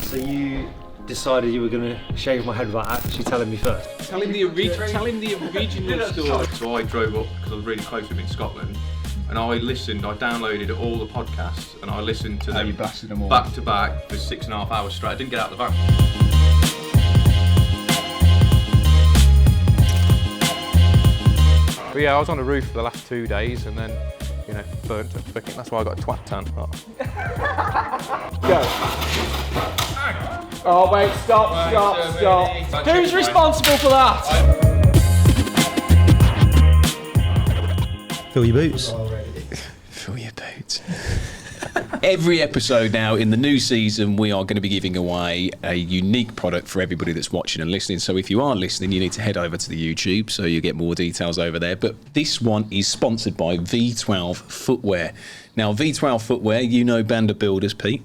So you decided you were going to shave my head without actually telling me first? Tell him the original story. So I drove up, because I was really close with him in Scotland, and I downloaded all the podcasts, and I listened to them, all back to back for 6.5 hours straight. I didn't get out of the van. But yeah, I was on the roof for the last 2 days and then, burnt it. That's why I got a twat tan. Go. Oh wait, stop. Who's responsible for that? Fill your boots. Fill your boots. Every episode now in the new season, we are going to be giving away a unique product for everybody that's watching and listening. So if you are listening, you need to head over to the YouTube so you get more details over there. But this one is sponsored by V12 Footwear. Now, V12 Footwear, you know Band of Builders, Pete,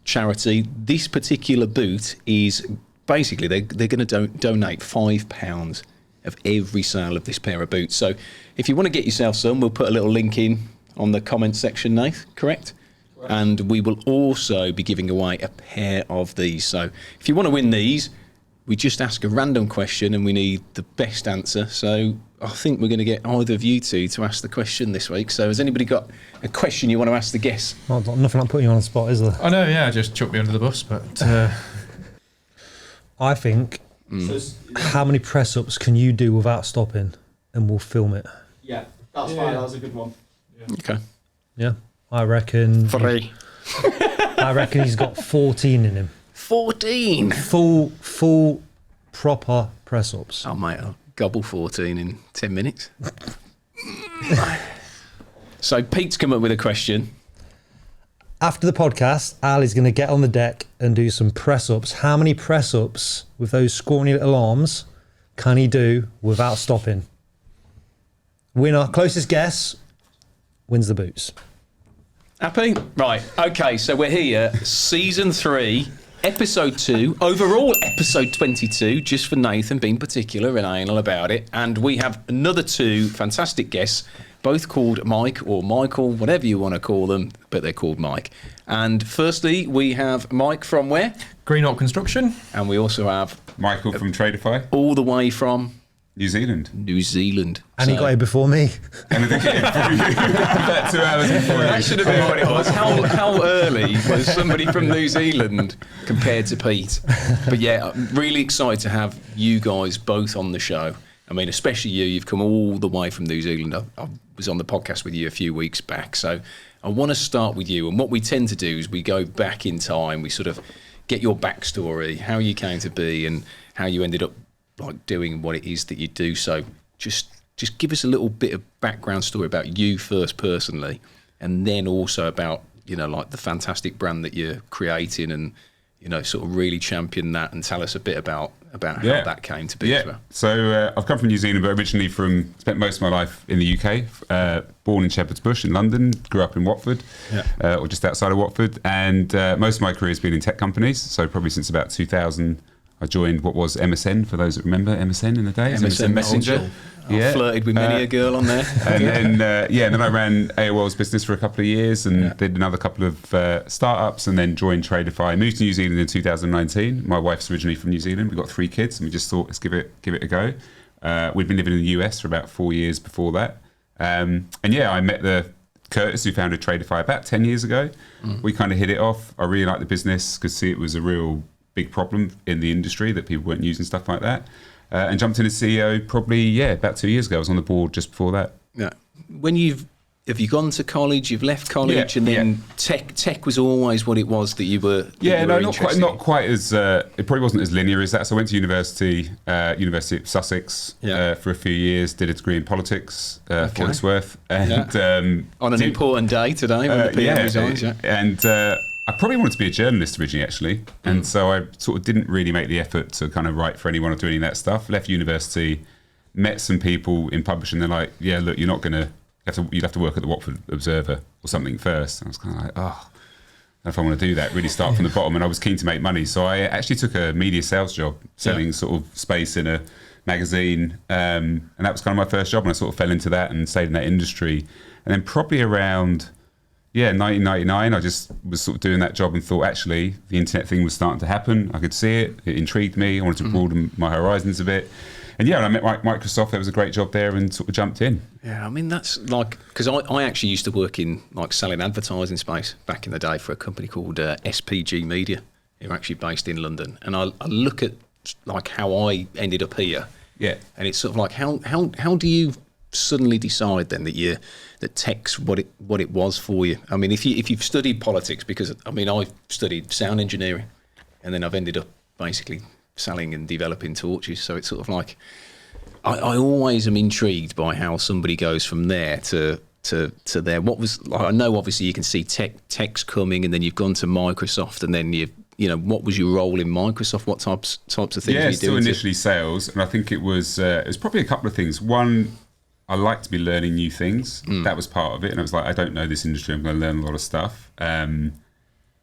charity. This particular boot is basically, they're going to donate £5 of every sale of this pair of boots. So if you want to get yourself some, we'll put a little link in on the comment section, Nath, correct? And we will also be giving away a pair of these. So if you want to win these, we just ask a random question and we need the best answer. So I think we're going to get either of you two to ask the question this week. So has anybody got a question you want to ask the guests? Well, nothing like putting you on the spot, is there? I know, yeah, just chuck me under the bus, but... I think, how many press-ups can you do without stopping? And we'll film it. Yeah, that's fine. That was a good one. Okay. Yeah. I reckon... 3. I reckon he's got 14 in him. 14? Full proper press-ups. Oh, mate, I'll gobble 14 in 10 minutes. So Pete's come up with a question. After the podcast, Ali's going to get on the deck and do some press-ups. How many press-ups with those scrawny little arms can he do without stopping? Winner, closest guess, wins the boots. Happy? Right, okay, so we're here, season 3, episode 2, overall episode 22, just for Nathan being particular and anal about it. And we have another 2 fantastic guests, both called Mike or Michael, whatever you want to call them, but they're called Mike. And firstly, we have Mike from where? Greenhawk Construction. And we also have Michael from Tradify. All the way from? New Zealand. And he got here before me. And I think it about 2 hours before you. That should have been what it was. How early was somebody from New Zealand compared to Pete? But yeah, I'm really excited to have you guys both on the show. I mean, especially you. You've come all the way from New Zealand. I was on the podcast with you a few weeks back. So I want to start with you. And what we tend to do is we go back in time. We sort of get your backstory, how you came to be and how you ended up like doing what it is that you do. So just give us a little bit of background story about you first personally, and then also about, like the fantastic brand that you're creating and, sort of really champion that, and tell us a bit about how that came to be as well. So I've come from New Zealand, but originally spent most of my life in the UK, born in Shepherd's Bush in London, grew up in Watford, or just outside of Watford, and most of my career has been in tech companies. So probably since about 2000, I joined what was MSN, for those that remember MSN in the day. MSN Messenger. I flirted with many a girl on there. And then I ran AOL's business for a couple of years and did another couple of startups, and then joined Tradify. Moved to New Zealand in 2019. My wife's originally from New Zealand. We've got 3 kids, and we just thought, let's give it a go. We'd been living in the US for about 4 years before that. I met Curtis, who founded Tradify about 10 years ago. We kind of hit it off. I really liked the business, could see it was a real big problem in the industry that people weren't using stuff like that, and jumped in as CEO probably about 2 years ago. I was on the board just before that. Yeah. Have you gone to college? You've left college, and then tech was always what it was that you were. Not quite as. It probably wasn't as linear as that. So I went to University of Sussex for a few years. Did a degree in politics for what it's worth, and on an important day today when the PM resigns. And I probably wanted to be a journalist originally, actually, and so I sort of didn't really make the effort to kind of write for anyone or do any of that stuff. Left university, met some people in publishing. They're like, "Yeah, look, you're not going to. You'd have to work at the Watford Observer or something first." And I was kind of like, "Oh, I don't know if I want to do that. Really start from the bottom." And I was keen to make money, so I actually took a media sales job, selling sort of space in a magazine, and that was kind of my first job. And I sort of fell into that and stayed in that industry. And then probably around 1999, I just was sort of doing that job and thought, actually, the internet thing was starting to happen. I could see it. It intrigued me. I wanted to broaden my horizons a bit. And when I met Microsoft, there was a great job there and sort of jumped in. Yeah, I mean, that's like, because I actually used to work in like selling advertising space back in the day for a company called SPG Media. They're actually based in London. And I look at like how I ended up here. Yeah. And it's sort of like, how do you suddenly decide then that tech's what it was for you? I mean, if you've studied politics, because I mean, I studied sound engineering, and then I've ended up basically selling and developing torches. So it's sort of like, I always am intrigued by how somebody goes from there to there. What was, like, I know obviously you can see tech's coming, and then you've gone to Microsoft, and then what was your role in Microsoft? What types of things were you doing? Still initially sales, and I think it was probably a couple of things. One, I like to be learning new things. That was part of it, and I was like, I don't know this industry. I'm going to learn a lot of stuff. And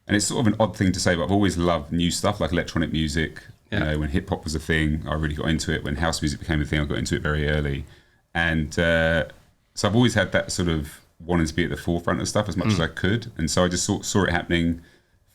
it's sort of an odd thing to say, but I've always loved new stuff, like electronic music. Yeah. When hip hop was a thing, I really got into it. When house music became a thing, I got into it very early. And so I've always had that sort of wanting to be at the forefront of stuff as much as I could. And so I just saw it happening,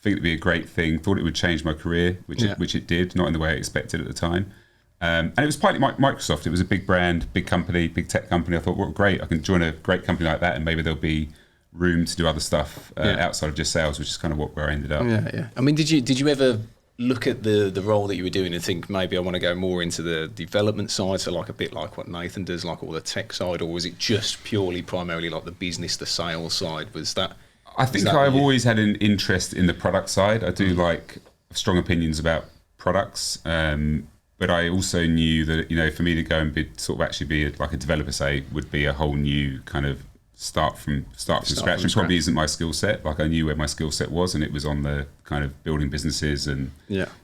think it'd be a great thing, thought it would change my career, which it did, not in the way I expected at the time. And it was partly Microsoft. It was a big brand, big company, big tech company. I thought, well, great, I can join a great company like that, and maybe there'll be room to do other stuff outside of just sales, which is kind of where I ended up. Yeah. I mean, did you ever look at the role that you were doing and think, maybe I want to go more into the development side, so like a bit like what Nathan does, like all the tech side, or was it just primarily like the business, the sales side? Was that? I think I've always had an interest in the product side. I do like strong opinions about products, but I also knew that for me to go and sort of actually be like a developer, say, would be a whole new kind of start from scratch, and probably isn't my skill set. Like, I knew where my skill set was, and it was on the kind of building businesses and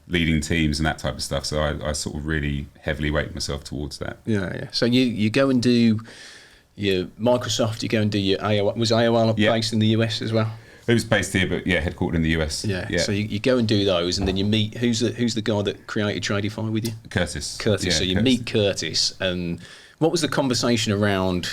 leading teams and that type of stuff. So I sort of really heavily weighted myself towards that. Yeah. So you go and do your Microsoft, you go and do your AOL. Was AOL based in the US as well? It was based here, but headquartered in the US. Yeah. So you go and do those, and then you meet who's the guy that created Tradify with you? Curtis. Yeah, so you meet Curtis, and what was the conversation around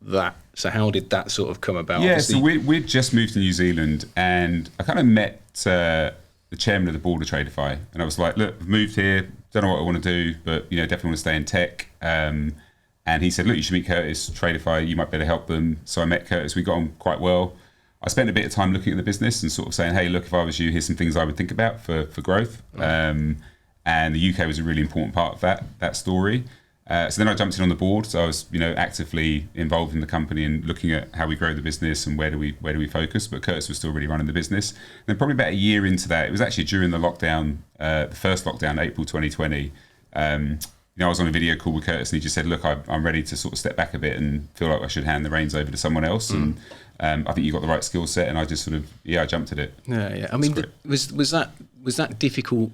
that? So how did that sort of come about? Yeah, so we'd just moved to New Zealand, and I kind of met the chairman of the board of Tradify, and I was like, look, I've moved here, don't know what I want to do, but definitely want to stay in tech. And he said, look, you should meet Curtis, Tradify, you might better help them. So I met Curtis, we got on quite well. I spent a bit of time looking at the business and sort of saying, hey, look, if I was you, here's some things I would think about for growth. And the UK was a really important part of that story. So then I jumped in on the board. So I was, actively involved in the company and looking at how we grow the business and where do we focus. But Curtis was still really running the business. And then probably about a year into that, it was actually during the lockdown, the first lockdown, April 2020. I was on a video call with Curtis, and he just said, look, I'm ready to sort of step back a bit and feel like I should hand the reins over to someone else. And I think you got the right skill set, and I just sort of, I jumped at it. Yeah. I mean, was that difficult?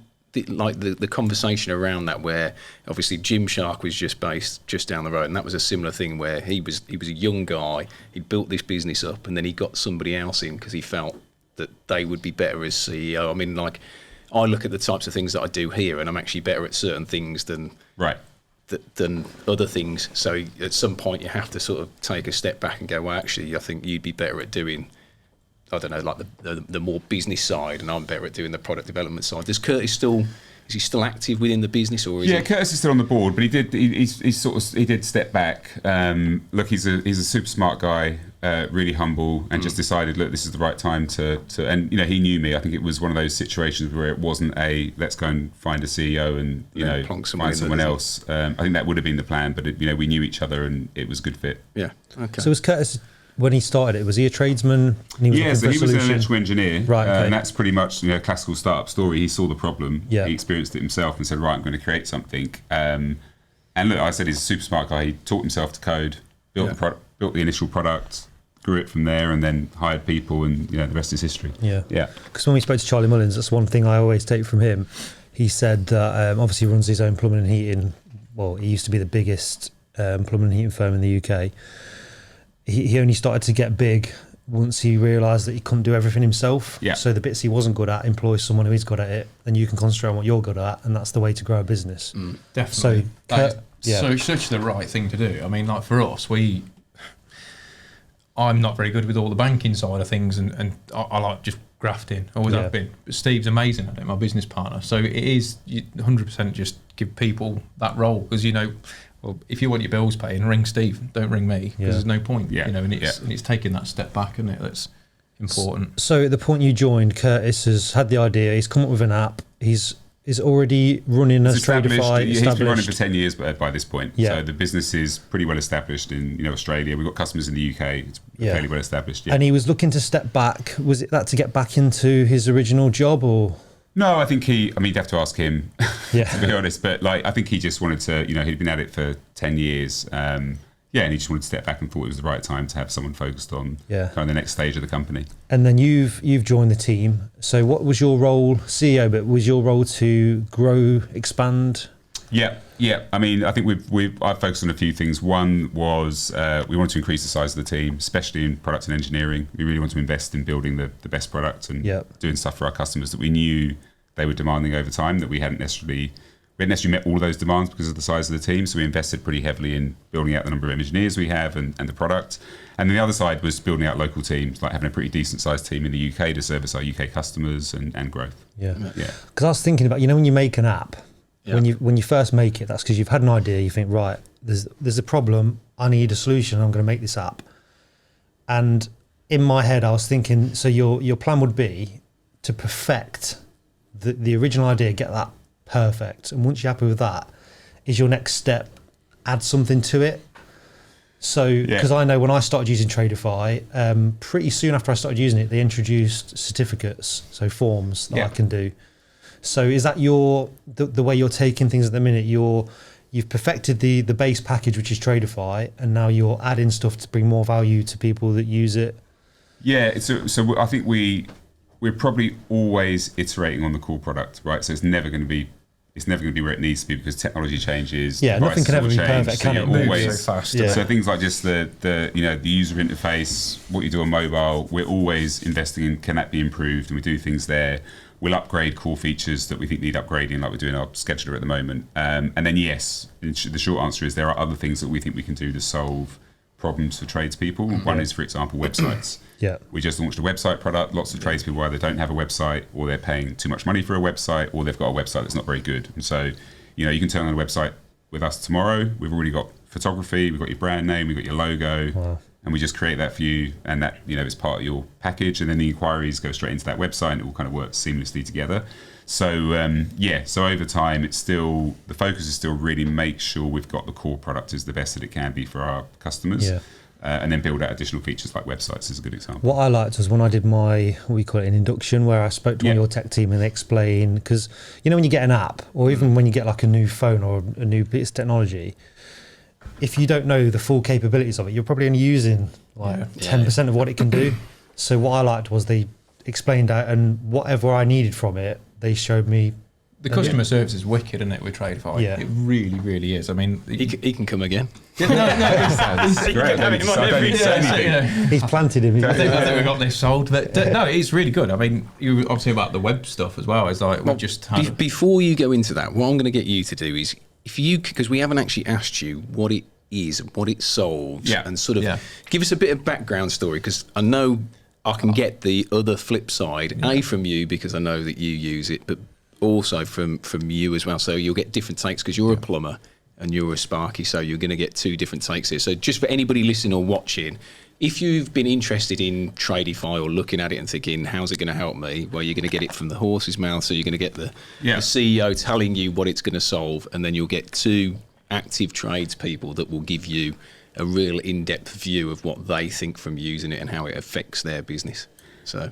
Like the conversation around that, where obviously Jim Shark was just based just down the road, and that was a similar thing where he was a young guy, he'd built this business up, and then he got somebody else in because he felt that they would be better as CEO. I mean, like, I look at the types of things that I do here, and I'm actually better at certain things than other things. So at some point you have to sort of take a step back and go, well, actually, I think you'd be better at doing, I don't know, like the more business side, and I'm better at doing the product development side. Is he still active within the business, or is Curtis is still on the board, but he did step back. Look, he's a super smart guy, really humble, and just decided, look, this is the right time to and he knew me. I think it was one of those situations where it wasn't let's go and find a CEO and find someone else. I think that would have been the plan, but we knew each other and it was a good fit. Yeah. Okay. So was Curtis, when he started it, was he a tradesman? And he was so he was an electrical engineer, right? Okay. And that's pretty much classical startup story. He saw the problem, he experienced it himself, and said, right, I'm going to create something. And look, I said he's a super smart guy. He taught himself to code, built the initial product, grew it from there, and then hired people, and the rest is history. Yeah. Because when we spoke to Charlie Mullins, that's one thing I always take from him. He said that obviously he runs his own plumbing and heating. Well, he used to be the biggest plumbing and heating firm in the UK. He only started to get big once he realised that he couldn't do everything himself. Yeah. So the bits he wasn't good at, employ someone who is good at it, and you can concentrate on what you're good at, and that's the way to grow a business. Definitely. So such the right thing to do. I mean, like for us, I'm not very good with all the banking side of things, and I like just grafting. Always have been. But Steve's amazing at it, my business partner. So it is 100% just give people that role, because well, if you want your bills paying, ring Steve. Don't ring me, because there's no point. And it's taking that step back, isn't it? That's important. So at the point you joined, Curtis has had the idea. He's come up with an app. He's already running a Tradify. He's been running for 10 years by this point. So the business is pretty well established in Australia. We've got customers in the UK. It's fairly well established. And he was looking to step back. Was it that to get back into his original job, or? No, I think you'd have to ask him, to be honest. But I think he just wanted to, he'd been at it for 10 years. And he just wanted to step back and thought it was the right time to have someone focused on kind of the next stage of the company. And then you've joined the team. So what was your role, CEO, but was your role to grow, expand? Yeah. I mean, I think I've focused on a few things. One was we wanted to increase the size of the team, especially in product and engineering. We really want to invest in building the best product and doing stuff for our customers that we knew they were demanding over time, that we hadn't necessarily met all of those demands because of the size of the team. So we invested pretty heavily in building out the number of engineers we have and the product. And then the other side was building out local teams, like having a pretty decent sized team in the UK to service our UK customers and growth. Because I was thinking about, when you make an app, when you first make it, that's because you've had an idea. You think, right, there's a problem. I need a solution. I'm going to make this app. And in my head, I was thinking, so your plan would be to perfect the original idea, get that perfect, and once you're happy with that, is your next step add something to it. So because I know when I started using Tradify, pretty soon after I started using it, they introduced certificates, so forms that I can do. So is that the way you're taking things at the minute? You've perfected the base package, which is Tradify, and now you're adding stuff to bring more value to people that use it. So I think we're probably always iterating on the core product, right? So it's never going to be where it needs to be, because technology changes. Nothing can ever be perfect, can it? Always so fast. So things like just the user interface, what you do on mobile, we're always investing in, can that be improved? And we do things there. We'll upgrade core features that we think need upgrading, like we're doing our scheduler at the moment. And then the short answer is there are other things that we think we can do to solve problems for tradespeople. One is, for example, websites. We just launched a website product. Lots of tradespeople either don't have a website, or they're paying too much money for a website, or they've got a website that's not very good. And so, you can turn on a website with us tomorrow. We've already got photography, we've got your brand name, we've got your logo, and we just create that for you, and that is part of your package. And then the inquiries go straight into that website, and it all kind of works seamlessly together. So so over time, it's still, the focus is still really make sure we've got the core product is the best that it can be for our customers. And then build out additional features like websites is a good example. What I liked was when I did my, an induction, where I spoke to one of your tech team and they explain, because when you get an app, or even when you get like a new phone or a new piece of technology, if you don't know the full capabilities of it, you're probably only using 10% of what it can do. So what I liked was they explained out, and whatever I needed from it, they showed me. The customer service is wicked, isn't it, with Tradify? It really, really is. I mean, he can come again. He's planted him. I think we got this sold. But no, it's really good. I mean, you obviously about the web stuff as well. It's like before you go into that, what I'm going to get you to do is, because we haven't actually asked you what it is, what it solves, and sort of give us a bit of background story, because I know I can get the other flip side, from you, because I know that you use it, but also from you as well. So you'll get different takes, because you're a plumber and you're a Sparky, so you're going to get two different takes here. So just for anybody listening or watching, if you've been interested in Tradify or looking at it and thinking, how's it going to help me? Well, you're going to get it from the horse's mouth. So you're going to get the CEO telling you what it's going to solve, and then you'll get two active tradespeople that will give you a real in-depth view of what they think from using it and how it affects their business. So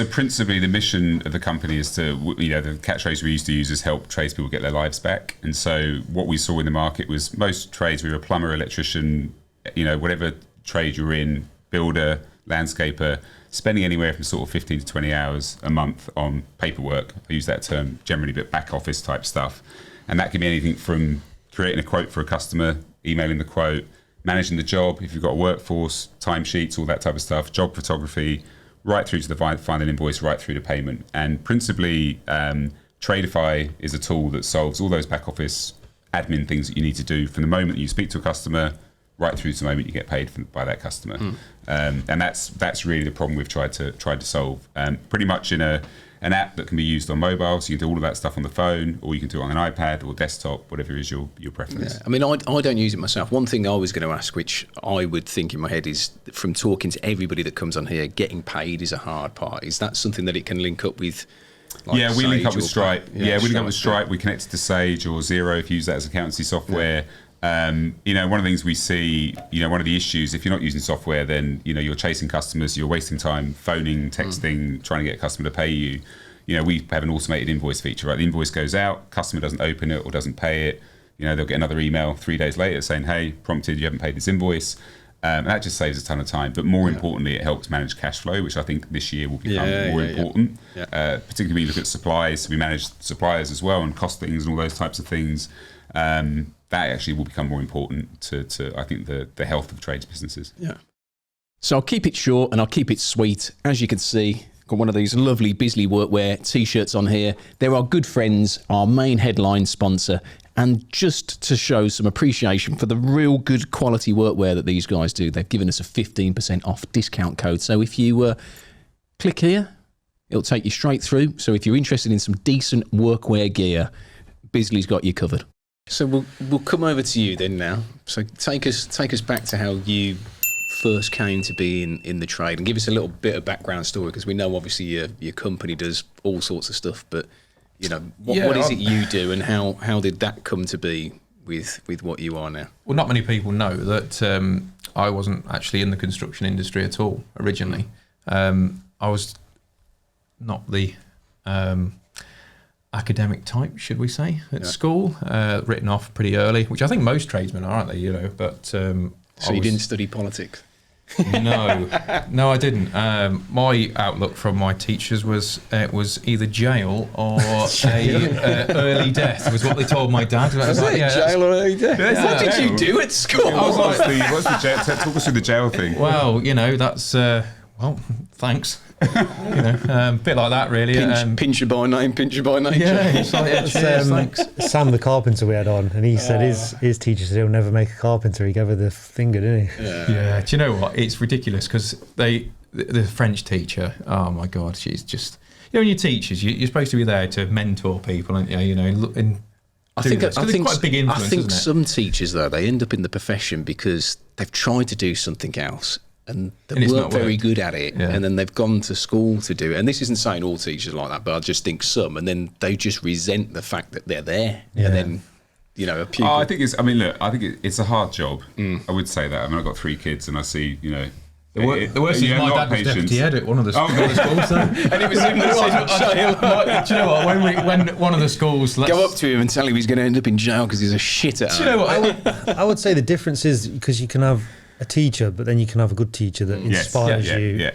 principally the mission of the company is to, the catchphrase we used to use is help tradespeople get their lives back. And so what we saw in the market was most trades, we were a plumber, electrician, whatever trade you're in, builder, landscaper, spending anywhere from sort of 15 to 20 hours a month on paperwork. I use that term generally, but back office type stuff. And that can be anything from creating a quote for a customer, emailing the quote, managing the job, if you've got a workforce, timesheets, all that type of stuff, job photography, right through to the final invoice, right through to payment. And principally, Tradify is a tool that solves all those back office admin things that you need to do from the moment that you speak to a customer right through to the moment you get paid by that customer. And that's really the problem we've tried to solve. Pretty much in an app that can be used on mobile, so you can do all of that stuff on the phone, or you can do it on an iPad or desktop, whatever is your preference. Yeah. I mean, I don't use it myself. One thing I was going to ask, which I would think in my head, is from talking to everybody that comes on here, getting paid is a hard part. Is that something that it can link up with? Like we link up with or Stripe. We link up with Stripe. We connect to Sage or Xero if you use that as accountancy software. One of the things we see, one of the issues, if you're not using software, then, you're chasing customers, you're wasting time phoning, texting, trying to get a customer to pay you. We have an automated invoice feature, right? The invoice goes out, customer doesn't open it or doesn't pay it. They'll get another email 3 days later saying, hey, prompted, you haven't paid this invoice. And that just saves a ton of time. But more importantly, it helps manage cash flow, which I think this year will become more important. Particularly when you look at supplies, we manage suppliers as well and costings and all those types of things. That actually will become more important to I think, the health of trades businesses. Yeah. So I'll keep it short and I'll keep it sweet. As you can see, got one of these lovely Bisley Workwear t-shirts on here. They're our good friends, our main headline sponsor. And just to show some appreciation for the real good quality workwear that these guys do, they've given us a 15% off discount code. So if you click here, it'll take you straight through. So if you're interested in some decent workwear gear, Bisley's got you covered. So we'll come over to you then now. So take us back to how you first came to be in the trade, and give us a little bit of background story, because we know obviously your company does all sorts of stuff, but what is it you do, and how did that come to be with what you are now? Well, not many people know that I wasn't actually in the construction industry at all originally. I was not the academic type, should we say, at school, written off pretty early, which I think most tradesmen are, aren't they? But so you didn't study politics? No, I didn't. My outlook from my teachers was it was either jail or early death, was what they told my dad. Was it jail or early death? What did you do at school? I was like, what's the jail? Talk us through the jail thing. Well, that's thanks. A bit like that, really. Pincher by name. Yeah, it's like, thanks. Sam the carpenter we had on, and he said his teacher said he'll never make a carpenter. He gave her the finger, didn't he? Yeah. Do you know what? It's ridiculous, because the French teacher, oh my God, she's just, when you're teachers, you're supposed to be there to mentor people, and I think it's quite a big influence. I think isn't it? some teachers, though, they end up in the profession because they've tried to do something else, and they weren't very good at it, and then they've gone to school to do it. And this isn't saying all teachers are like that, but I just think some, and then they just resent the fact that they're there, and then a pupil. I think it's a hard job. I would say that. I mean, I've got 3 kids, and I see, The worst is my dad was deputy head at one of the schools, and it was in the Do you know what? When one of the schools go up to him and tell him he's going to end up in jail because he's a shit at. Do you know what? I would say the difference is because you can have a teacher, but then you can have a good teacher that inspires you.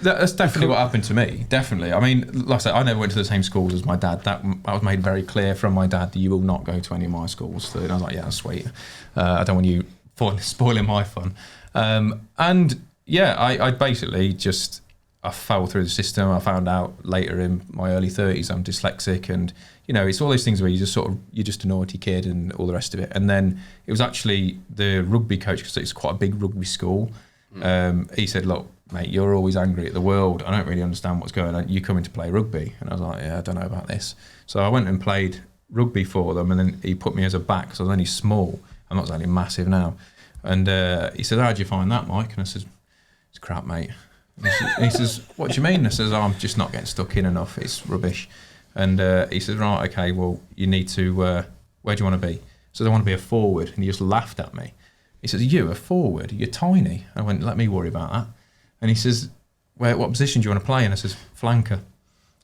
That's definitely what happened to me. Definitely. I mean, like I said, I never went to the same schools as my dad. That was made very clear from my dad that you will not go to any of my schools. So I was like, yeah, that's sweet. I don't want you spoiling my fun. I basically just I fell through the system. I found out later in my early 30s I'm dyslexic, and it's all those things where you're just a naughty kid and all the rest of it. And then it was actually the rugby coach, because it's quite a big rugby school. He said, look, mate, you're always angry at the world. I don't really understand what's going on. You coming to play rugby? And I was like, yeah, I don't know about this. So I went and played rugby for them, and then he put me as a back, so I was only small. I'm not only massive now. And he said, how'd you find that, Mike? And I said, it's crap, mate. And he says, what do you mean? I says, I'm just not getting stuck in enough. It's rubbish. And he says, right, okay, well, you need to, where do you want to be? So I want to be a forward. And he just laughed at me. He says, you, a forward? You're tiny. I went, let me worry about that. And he says, what position do you want to play? And I says, flanker.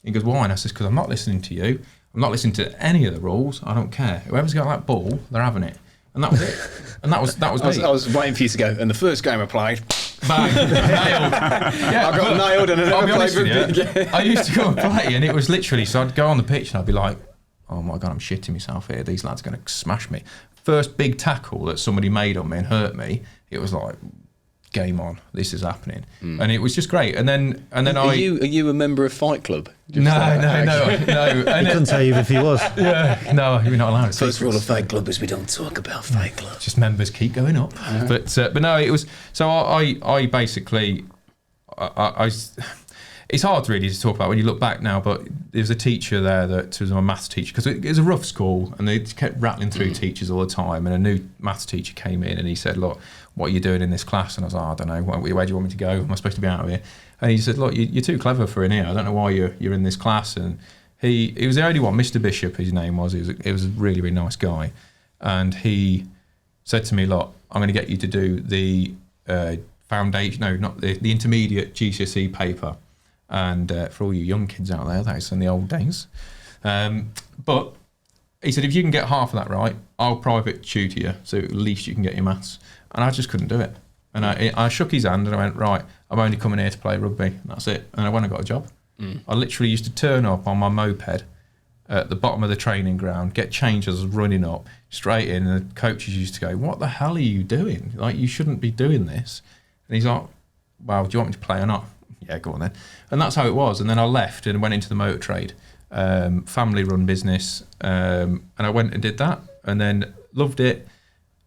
He goes, why? And I says, because I'm not listening to you. I'm not listening to any of the rules. I don't care. Whoever's got that ball, they're having it. And that was it. And that was me. I was waiting for you to go. And the first game I played, bang, nailed. Yeah, I got nailed, and I never played rugby again. I used to go and play, and it was literally, so I'd go on the pitch and I'd be like, oh my God, I'm shitting myself here. These lads are going to smash me. First big tackle that somebody made on me and hurt me, it was like, game on. This is happening, and it was just great. And then Are you a member of Fight Club? No. He couldn't tell you if he was. Yeah, no, you're not allowed. First rule of Fight Club is we don't talk about Fight Club. Just members keep going up. But no, it was. So I basically, it's hard really to talk about when you look back now, but there was a teacher there that was my maths teacher, because it was a rough school and they kept rattling through teachers all the time, and a new maths teacher came in and he said, look, what are you doing in this class? And I was like, I don't know, where do you want me to go? Am I supposed to be out of here? And he said, look, you're too clever for in here. I don't know why you're in this class. And he was the only one, Mr. Bishop, his name was. He was a really, really nice guy. And he said to me, look, I'm going to get you to do the foundation, no, not the intermediate GCSE paper. And for all you young kids out there, that is in the old days. But he said, if you can get half of that right, I'll private tutor you, so at least you can get your maths. And I just couldn't do it. And I shook his hand and I went, right, I'm only coming here to play rugby. And that's it. And I went and got a job. I literally used to turn up on my moped at the bottom of the training ground, get changed as I was running up, straight in, and the coaches used to go, what the hell are you doing? Like, you shouldn't be doing this. And he's like, well, do you want me to play or not? Yeah, go on then. And that's how it was. And then I left and went into the motor trade, family-run business, and I went and did that, and then loved it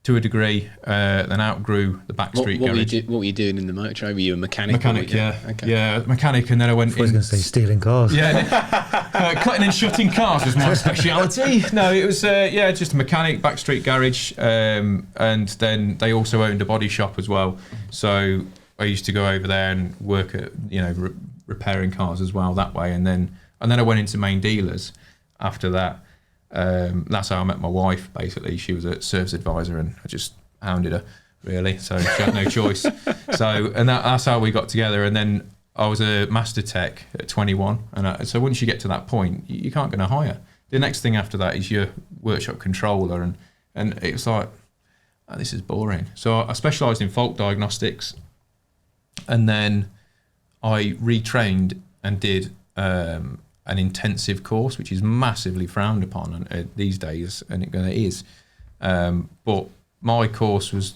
to a degree. Then outgrew the backstreet garage. What were you doing in the motor trade? Were you a mechanic? Mechanic, yeah. Okay. Yeah, mechanic, and then I went I was going to say stealing cars. Yeah, cutting and shutting cars was my speciality. No, it was, just a mechanic, backstreet garage, and then they also owned a body shop as well. So I used to go over there and work at, repairing cars as well that way. And then I went into main dealers after that. That's how I met my wife, basically. She was a service advisor and I just hounded her, really. So she had no choice. So, and that's how we got together. And then I was a master tech at 21. And so once you get to that point, you can't go no higher. The next thing after that is your workshop controller. And it was like, oh, this is boring. So I specialised in fault diagnostics. And then I retrained and did an intensive course, which is massively frowned upon these days, and it is. But my course was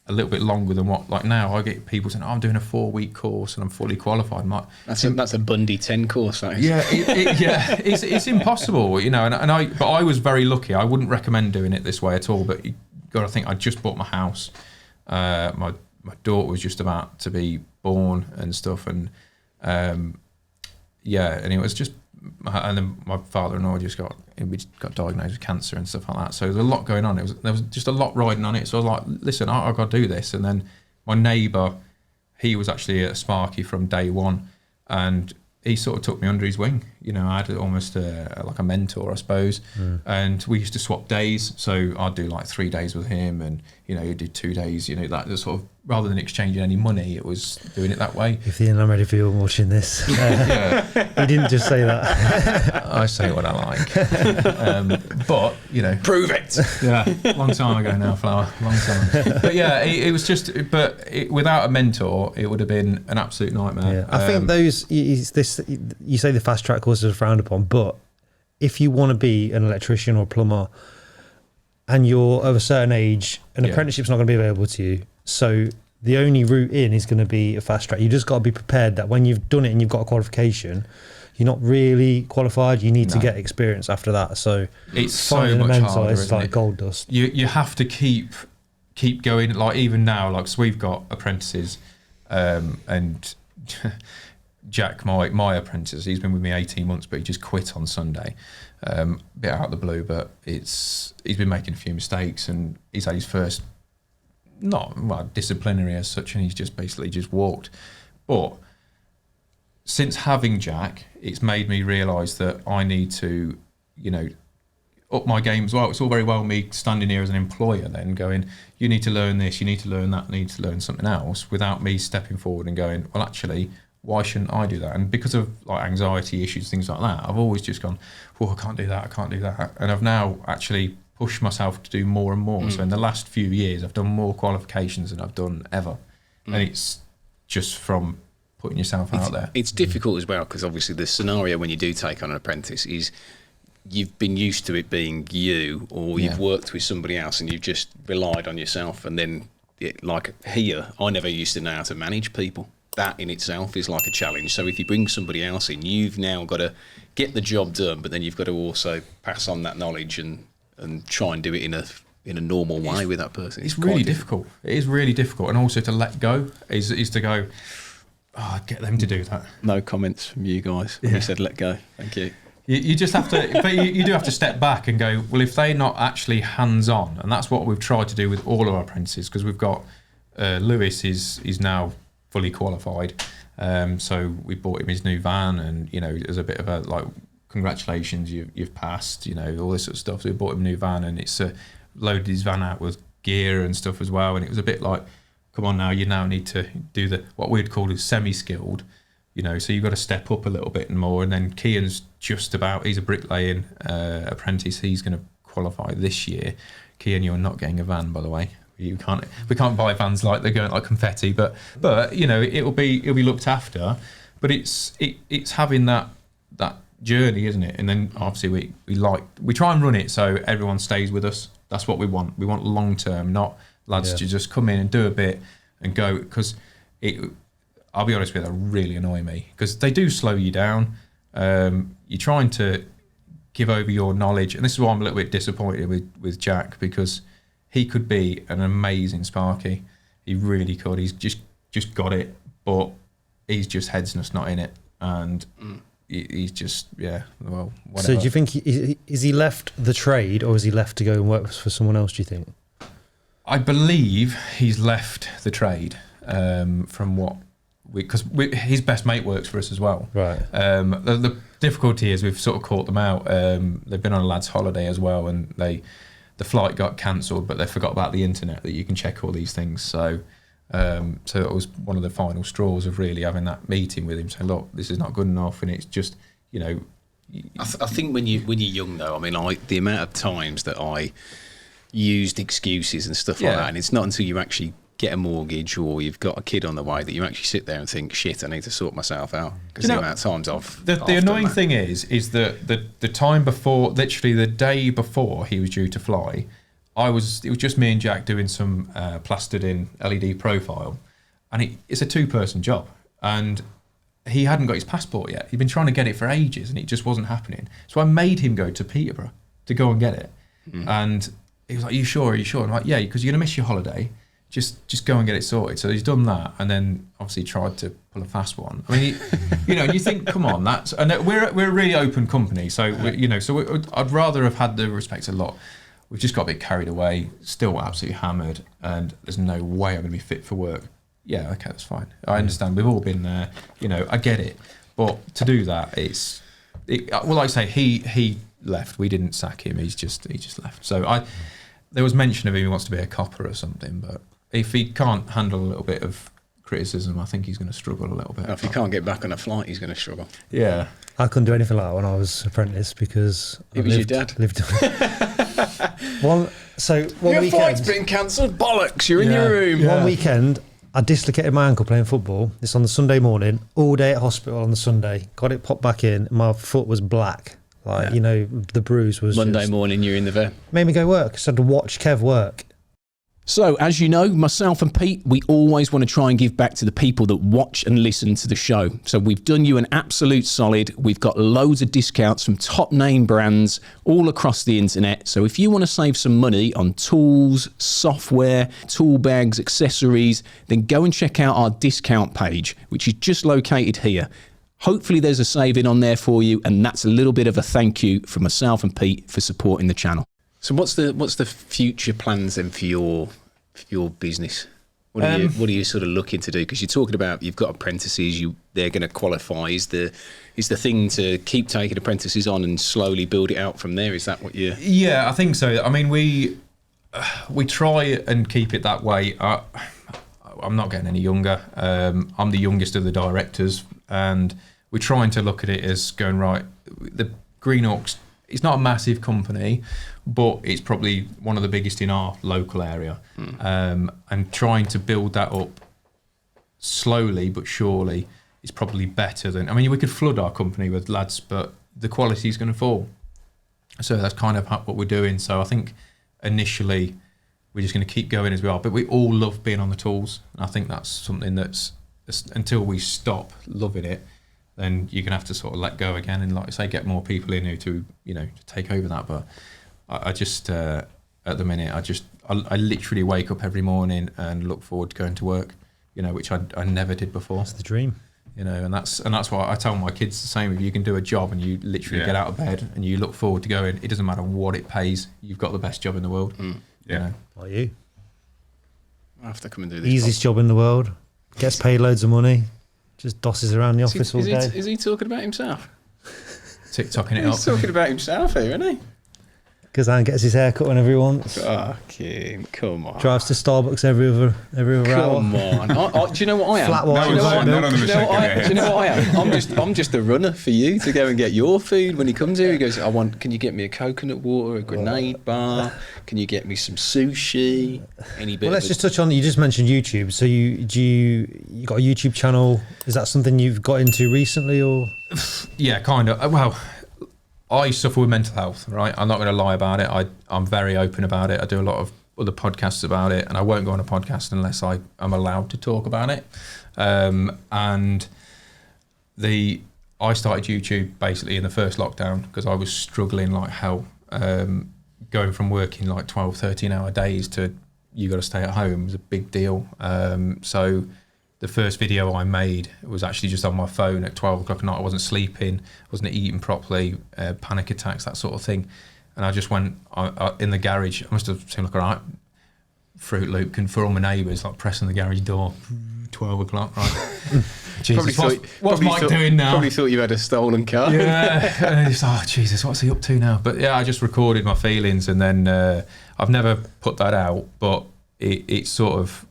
a little bit longer than what, like now I get people saying, oh, I'm doing a 4-week course and I'm fully qualified. I'm like, that's a Bundy 10 course, that is. Yeah, it's impossible, but I was very lucky. I wouldn't recommend doing it this way at all, but you got to think, I just bought my house. My daughter was just about to be born and stuff, and and it was just, and then my father-in-law we got diagnosed with cancer and stuff like that. So there was a lot going on. There was just a lot riding on it. So I was like, listen, I've got to do this. And then my neighbour, he was actually a Sparky from day one, and he sort of took me under his wing. I had almost like a mentor, I suppose. And we used to swap days. So I'd do like 3 days with him, and he'd do 2 days. That sort of, rather than exchanging any money, it was doing it that way. If I'm ready for you watching this, he didn't just say that. I say what I like, but prove it. Yeah, long time ago now, Flower. Long time. But yeah, it was just. But without a mentor, it would have been an absolute nightmare. Yeah, I think you say the fast track courses are frowned upon, but if you want to be an electrician or plumber and you're of a certain age, an apprenticeship's not going to be available to you. So the only route in is going to be a fast track. You just got to be prepared that when you've done it and you've got a qualification, you're not really qualified. You need to get experience after that. So it's so much harder. It's like gold dust. You have to keep going. Like even now, like so we've got apprentices, and Jack, my apprentice, he's been with me 18 months, but he just quit on Sunday. A bit out of the blue, but he's been making a few mistakes, and he's had his first, not disciplinary as such, and he's just basically just walked. But since having Jack, it's made me realise that I need to, up my game as well. It's all very well me standing here as an employer then going, you need to learn this, you need to learn that, you need to learn something else, without me stepping forward and going, well, actually, why shouldn't I do that? And because of like anxiety issues, things like that, I've always just gone, oh, I can't do that. And I've now actually pushed myself to do more and more. So in the last few years, I've done more qualifications than I've done ever. And it's just from putting yourself out there. It's difficult as well, because obviously the scenario when you do take on an apprentice is you've been used to it being you, or you've worked with somebody else and you've just relied on yourself, and then like here, I never used to know how to manage people. That in itself is like a challenge. So if you bring somebody else in, you've now got to get the job done, but then you've got to also pass on that knowledge and try and do it in a normal way with that person. It's really difficult. It is really difficult, and also to let go is to go. Oh, get them to do that. No comments from you guys when you said let go. Thank you. You just have to, but you do have to step back and go, well, if they're not actually hands-on, and that's what we've tried to do with all of our apprentices, because we've got Lewis is now fully qualified, so we bought him his new van, and as a bit of a like, congratulations, you've passed, all this sort of stuff. So we bought him a new van, and it's loaded his van out with gear and stuff as well, and it was a bit like, come on now, you now need to do what we'd call is semi-skilled. So you've got to step up a little bit more. And then Kian's he's a bricklaying apprentice. He's going to qualify this year. Kian, you're not getting a van, by the way. We can't buy vans like they're going like confetti, but it'll be looked after. But it's having that journey, isn't it? And then obviously we try and run it so everyone stays with us. That's what we want. We want long term, not lads to just come in and do a bit and go, because I'll be honest with you, they really annoy me because they do slow you down. You're trying to give over your knowledge, and this is why I'm a little bit disappointed with Jack, because he could be an amazing Sparky. He really could. He's just got it, but he's just head's not in it, and he's just whatever. So do you think is he left the trade, or is he left to go and work for someone else? Do you think? I believe he's left the trade from what. Because his best mate works for us as well. Right. The difficulty is we've sort of caught them out. They've been on a lad's holiday as well, and the flight got cancelled, but they forgot about the internet that you can check all these things. So it was one of the final straws of really having that meeting with him, saying, look, this is not good enough, and it's just I think when you're young though, I mean, the amount of times that I used excuses and stuff like that, and it's not until you actually get a mortgage or you've got a kid on the way that you actually sit there and think, shit, I need to sort myself out. Because the amount of times the annoying thing is that the time before, literally the day before he was due to fly, it was just me and Jack doing some plastered in LED profile, and it's a 2-person job, and he hadn't got his passport yet. He'd been trying to get it for ages, and it just wasn't happening. So I made him go to Peterborough to go and get it, and he was like, Are you sure? I'm like, yeah, because you're gonna miss your holiday. Just go and get it sorted. So he's done that, and then obviously tried to pull a fast one. I mean, you think, come on, we're a really open company. So I'd rather have had the respect a lot. We've just got a bit carried away, still absolutely hammered, and there's no way I'm going to be fit for work. Yeah, okay, that's fine. I understand. We've all been there. I get it. But to do that, like I say, he left. We didn't sack him. He just left. So there was mention of him. He wants to be a copper or something, but if he can't handle a little bit of criticism, I think he's going to struggle a little bit. If he can't get back on a flight, he's going to struggle. Yeah. I couldn't do anything like that when I was apprentice because it was your dad. One your flight's been cancelled. Bollocks! You're in your room. One weekend, I dislocated my ankle playing football. It's on the Sunday morning. All day at hospital on the Sunday. Got it popped back in. My foot was black. The bruise was. Monday morning, you're in the vet. Made me go work. So I had to watch Kev work. So, as you know, myself and Pete, we always want to try and give back to the people that watch and listen to the show. So we've done you an absolute solid. We've got loads of discounts from top name brands all across the internet. So if you want to save some money on tools, software, tool bags, accessories, then go and check out our discount page, which is just located here. Hopefully there's a saving on there for you, and that's a little bit of a thank you from myself and Pete for supporting the channel. So what's the future plans then for your business? What are you sort of looking to do? Because you're talking about you've got apprentices, they're going to qualify. Is the thing to keep taking apprentices on and slowly build it out from there? Is that what you? Yeah, I think so. I mean, we try and keep it that way. I'm not getting any younger. I'm the youngest of the directors, and we're trying to look at it as going right. The Green Hawks, it's not a massive company, but it's probably one of the biggest in our local area. And trying to build that up slowly but surely is probably better than. I mean, we could flood our company with lads, but the quality is going to fall. So that's kind of what we're doing. So I think initially we're just going to keep going as we are. But we all love being on the tools. And I think that's something that's until we stop loving it, then you're going to have to sort of let go again. And like I say, get more people in who to take over that. But I just, at the minute, I literally wake up every morning and look forward to going to work, which I never did before. That's the dream. And that's why I tell my kids the same. If you can do a job and you literally get out of bed and you look forward to going, it doesn't matter what it pays, you've got the best job in the world. Like you. I have to come and do this. Easiest job in the world. Gets paid loads of money. Just dosses around the office all day. Is he talking about himself? TikToking it up. He's talking about himself here, isn't he? Because Anne gets his hair cut whenever he wants. Fucking come on. Drives to Starbucks every other hour. Come on. Do you know what I am? Flat white. Do you know what I am? I'm just a runner for you to go and get your food. When he comes here, he goes, can you get me a coconut water, a grenade bar? Can you get me some sushi? Well, let's just touch on, you just mentioned YouTube. So you got a YouTube channel. Is that something you've got into recently or? Yeah, kind of. Well, I suffer with mental health, right? I'm not going to lie about it. I'm very open about it. I do a lot of other podcasts about it, and I won't go on a podcast unless I'm allowed to talk about it. And I started YouTube basically in the first lockdown because I was struggling like hell, going from working like 12, 13-hour days to you got to stay at home was a big deal. So the first video I made was actually just on my phone at 12 o'clock at night. I wasn't sleeping, wasn't eating properly, panic attacks, that sort of thing. And I just went in the garage. I must have seemed like, all right, Fruit Loop for all my neighbours, like pressing the garage door, 12 o'clock, right? Jesus, what's Mike doing now? Probably thought you had a stolen car. Yeah, and it's, Jesus, what's he up to now? But yeah, I just recorded my feelings, and then I've never put that out, but it sort of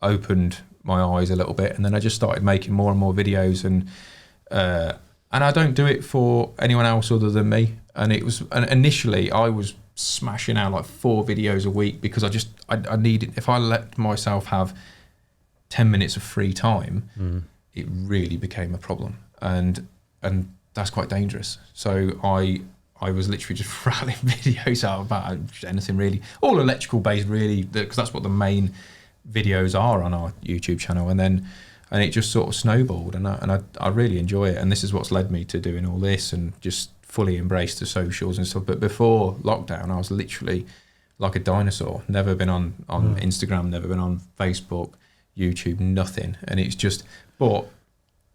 opened my eyes a little bit, and then I just started making more and more videos, and I don't do it for anyone else other than me. And initially I was smashing out like 4 videos a week because I needed, if I let myself have 10 minutes of free time, it really became a problem, and that's quite dangerous. So I was literally just rattling videos out about anything really, all electrical based really, because that's what the main videos are on our YouTube channel, and it just sort of snowballed, and I really enjoy it, and this is what's led me to doing all this and just fully embrace the socials and stuff. But before lockdown, I was literally like a dinosaur. Never been on Instagram, never been on Facebook, YouTube, nothing. And it's just, but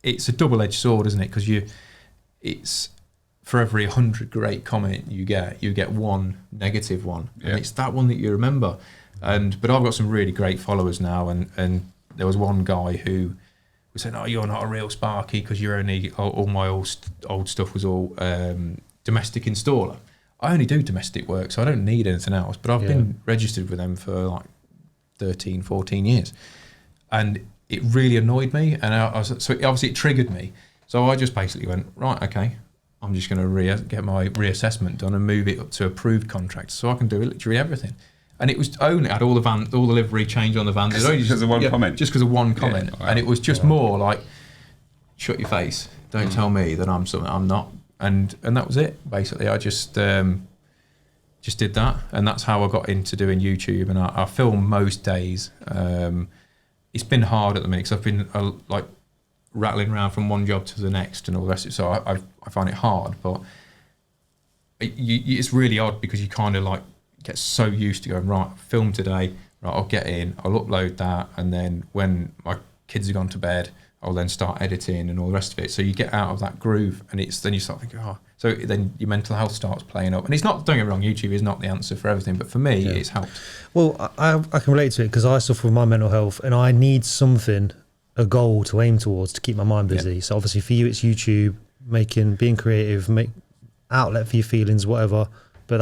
it's a double-edged sword, isn't it? Because it's for every 100 great comment you get one negative one, and it's that one that you remember. But I've got some really great followers now, and there was one guy who was saying, "Oh, you're not a real Sparky because you're only all my old stuff was all domestic installer." I only do domestic work, so I don't need anything else. But I've been registered with them for like 13, 14 years, and it really annoyed me. And so obviously it triggered me. So I just basically went, right, okay, I'm just going to get my reassessment done and move it up to approved contracts, so I can do literally everything. And it was only, I had all the livery change on the van. Just because of one comment? Just because of one comment. Yeah, wow. And it was just more like, shut your face. Don't tell me that I'm something I'm not. And that was it, basically. I just did that. And that's how I got into doing YouTube. And I film most days. It's been hard at the minute because I've been like rattling around from one job to the next and all the rest of it. So I find it hard. But it's really odd because you kind of like, get so used to going, right, film today, right, I'll get in, I'll upload that, and then when my kids have gone to bed, I'll then start editing and all the rest of it. So you get out of that groove, and then you start thinking, so then your mental health starts playing up. And it's not, don't get me wrong, YouTube is not the answer for everything, but for me, it's helped. Well, I can relate to it because I suffer with my mental health, and I need something, a goal to aim towards to keep my mind busy. Yeah. So obviously for you, it's YouTube, being creative, make outlet for your feelings, whatever. But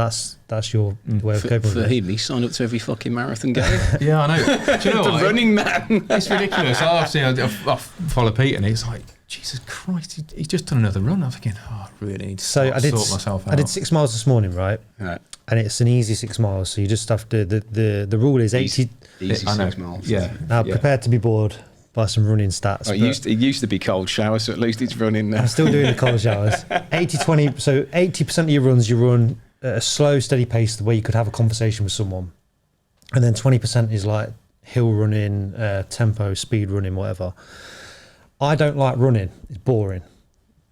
that's your way of coping with it. For him, he signed up to every fucking marathon game. Yeah, I know. Do you know what? The running man. It's ridiculous. I follow Pete, and he's like, Jesus Christ, he's just done another run. I'm thinking, I really need to sort myself out. I did 6 miles this morning, right? Right. And it's an easy 6 miles. So you just have to, the rule is 80. Easy 6 miles. Yeah. Now, prepared to be bored by some running stats. It used to be cold showers, so at least it's running now. I'm still doing the cold showers. 80-20, so 80% of your runs you run at a slow, steady pace where you could have a conversation with someone. and then 20% is like hill running, tempo, speed running, whatever. I don't like running; it's boring.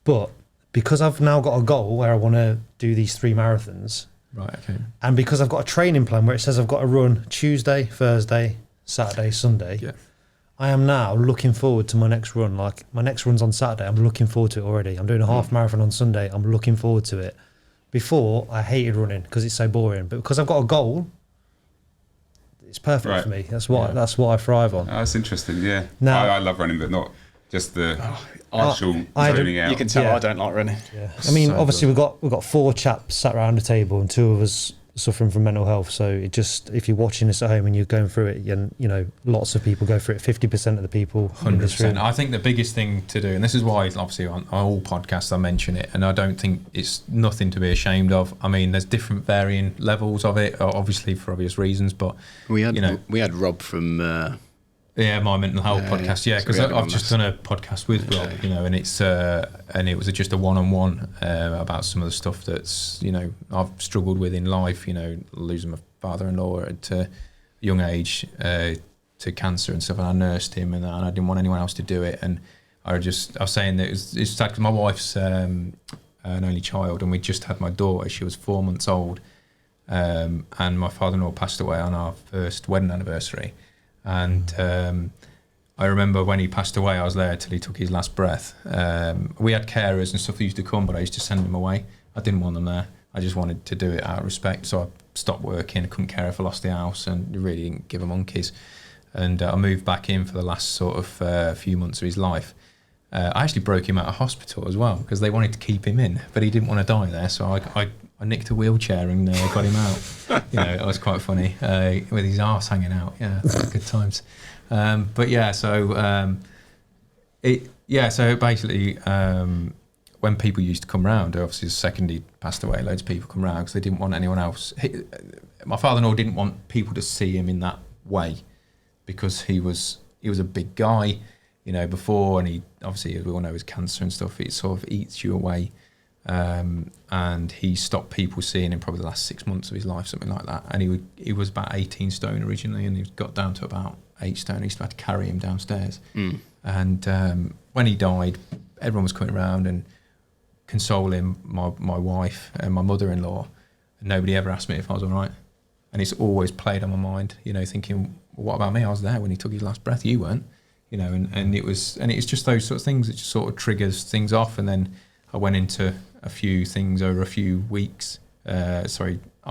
But because I've now got a goal where I want to do these 3 marathons, Right. Okay. and because I've got a training plan where it says I've got to run Tuesday, Thursday, Saturday, Sunday, Yeah. I am now looking forward to my next run. Like my next run's on Saturday, I'm looking forward to it already. I'm doing a half marathon on Sunday, I'm looking forward to it. Before, I hated running because it's so boring, but because I've got a goal, it's perfect for me. That's what I thrive on. Oh, that's interesting. Yeah. Now- I love running, but not just the actual I don't- zoning out. You can tell Yeah. I don't like running. Yeah. I mean, So obviously we've got 4 chaps sat around the table and 2 of us suffering from mental health. So it just, if you're watching this at home and you're going through it, and you know, lots of people go through it. 50% of the people. in this room. 100%. I think the biggest thing to do, and this is why obviously on all podcasts I mention it, and I don't think it's nothing to be ashamed of. I mean, there's different varying levels of it, obviously for obvious reasons, but We had you know, we had Rob from yeah, my mental health Yeah, podcast, yeah. yeah, So because we had him I've on just this. done a podcast with Rob, you know, and it's and it was just a one-on-one about some of the stuff that's, you know, I've struggled with in life, you know, losing my father-in-law at a young age to cancer and stuff, and I nursed him, and I didn't want anyone else to do it, and I was saying that it's sad because my wife's an only child, and we just had my daughter. She was 4 months old, and my father-in-law passed away on our first wedding anniversary. And I remember when he passed away, I was there till he took his last breath. We had carers and stuff that used to come, but I used to send them away. I didn't want them there. I just wanted to do it out of respect. So I stopped working. I couldn't care if I lost the house, and really didn't give a monkeys. And I moved back in for the last sort of few months of his life. I actually broke him out of hospital as well because they wanted to keep him in, but he didn't want to die there. So I nicked a wheelchair and got him out. You know, it was quite funny with his arse hanging out. Yeah, good times. But yeah, so so basically, when people used to come round, obviously the second he passed away, loads of people come round because they didn't want anyone else. My father-in-law didn't want people to see him in that way because he was a big guy, you know, before, and he obviously, as we all know, his cancer and stuff, it sort of eats you away. And he stopped people seeing him probably the last 6 months of his life, something like that. And he was about 18 stone originally, and he got down to about 8 stone. I used to have to carry him downstairs. And when he died, everyone was coming around and consoling my wife and my mother-in-law. And nobody ever asked me if I was all right. And it's always played on my mind, you know, thinking, well, what about me? I was there when he took his last breath. You weren't, you know. And it's just those sort of things that just sort of triggers things off. And then I went into a few things over a few weeks. I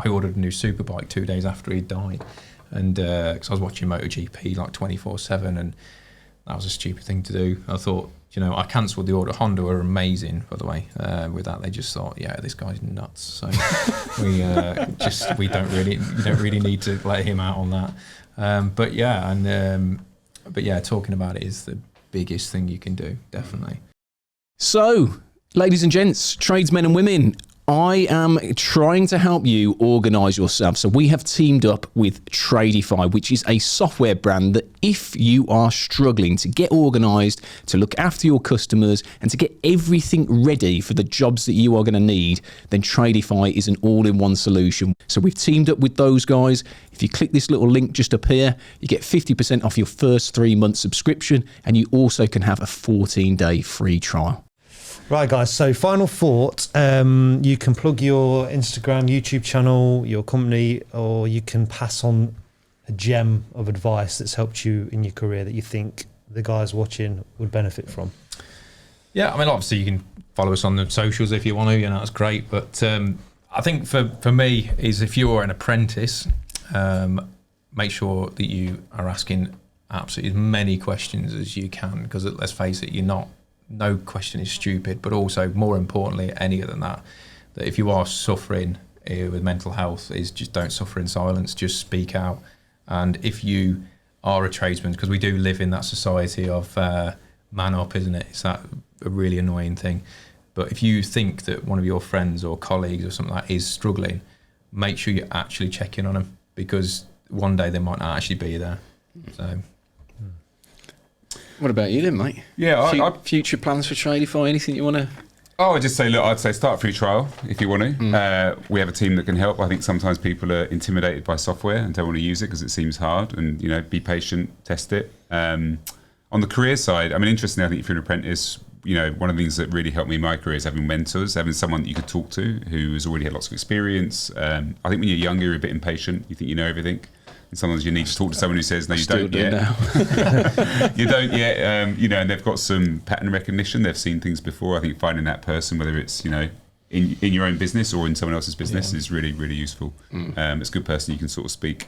ordered a new superbike 2 days after he died, and because I was watching MotoGP like 24/7, and that was a stupid thing to do. I thought, you know, I cancelled the order. Honda were amazing, by the way. With that, they just thought, yeah, this guy's nuts. So we don't really need to let him out on that. But yeah, talking about it is the biggest thing you can do, definitely. So, ladies and gents, tradesmen and women, I am trying to help you organise yourself. So we have teamed up with Tradify, which is a software brand that if you are struggling to get organised, to look after your customers and to get everything ready for the jobs that you are going to need, then Tradify is an all-in-one solution. So we've teamed up with those guys. If you click this little link just up here, you get 50% off your first 3-month subscription, and you also can have a 14-day free trial. Right, guys, so final thought. You can plug your Instagram, YouTube channel, your company, or you can pass on a gem of advice that's helped you in your career that you think the guys watching would benefit from. Yeah, I mean, obviously you can follow us on the socials if you want to, you know, that's great. But I think for me is if you're an apprentice, make sure that you are asking absolutely as many questions as you can, because let's face it, no question is stupid, but also more importantly, any other than that if you are suffering with mental health, is just don't suffer in silence, just speak out. And if you are a tradesman, because we do live in that society of man up, isn't it? It's that a really annoying thing. But if you think that one of your friends or colleagues or something like that is struggling, make sure you actually check in on them, because one day they might not actually be there. So. What about you then, mate? Yeah, Future plans for Tradify? Anything you want to Oh, I'd just say, look, I'd say start a free trial if you want to. We have a team that can help. I think sometimes people are intimidated by software and don't want to use it because it seems hard. And, you know, be patient, test it. On the career side, I mean, interestingly, I think if you're an apprentice, you know, one of the things that really helped me in my career is having mentors, having someone that you could talk to who has already had lots of experience. I think when you're younger, you're a bit impatient. You think you know everything. And sometimes you need to talk to someone who says, no, you don't yet. You don't yet. You know, and they've got some pattern recognition. They've seen things before. I think finding that person, whether it's, you know, in your own business or in someone else's business is really, really useful. It's a good person you can sort of speak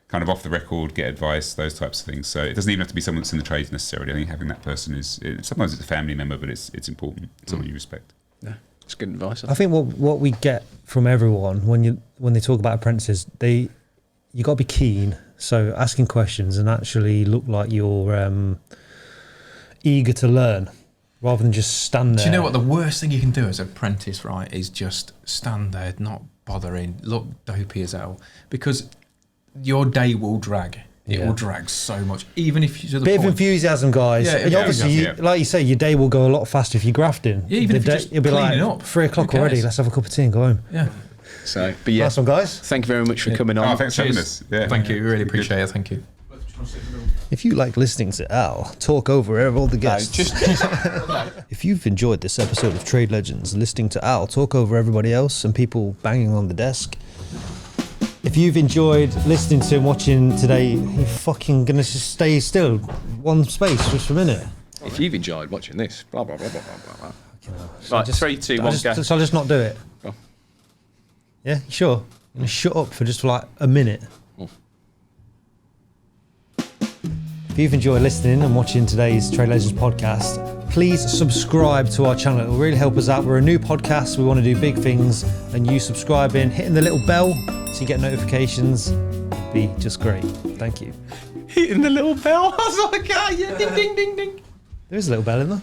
kind of off the record, get advice, those types of things. So it doesn't even have to be someone that's in the trades necessarily. I think having that person sometimes it's a family member, but it's important. It's someone you respect. Yeah, it's good advice. I think what we get from everyone when they talk about apprentices, you got to be keen. So asking questions and actually look like you're eager to learn rather than just stand there. Do you know what the worst thing you can do as an apprentice, right, is just stand there, not bothering, look dopey as hell, because your day will drag. It will drag so much, even if you're bit of enthusiasm, guys. Yeah, and obviously, like you say, your day will go a lot faster if you're grafting. Yeah, even if you're just you'll be like cleaning up. 3 o'clock already. Let's have a cup of tea and go home. Yeah. So, but yeah, nice one, guys. Thank you very much for coming on. Oh, thanks for having us. Yeah. Thank you. We really appreciate it. Thank you. If you like listening to Al talk over all the guests, if you've enjoyed this episode of Trade Legends, listening to Al talk over everybody else and people banging on the desk, if you've enjoyed listening to and watching today, you're fucking gonna just stay still, one space just for a minute. If you've enjoyed watching this, blah blah blah blah blah blah. So Right, 3, 2, 1, go. So I'll just not do it. Go. Yeah, you sure? I'm gonna shut up for just like a minute. If you've enjoyed listening and watching today's Trade Legends podcast, please subscribe to our channel. It will really help us out. We're a new podcast. We want to do big things, and you subscribing, hitting the little bell so you get notifications, be just great. Thank you. Hitting the little bell. I was like, yeah, ding ding ding ding. There is a little bell in there.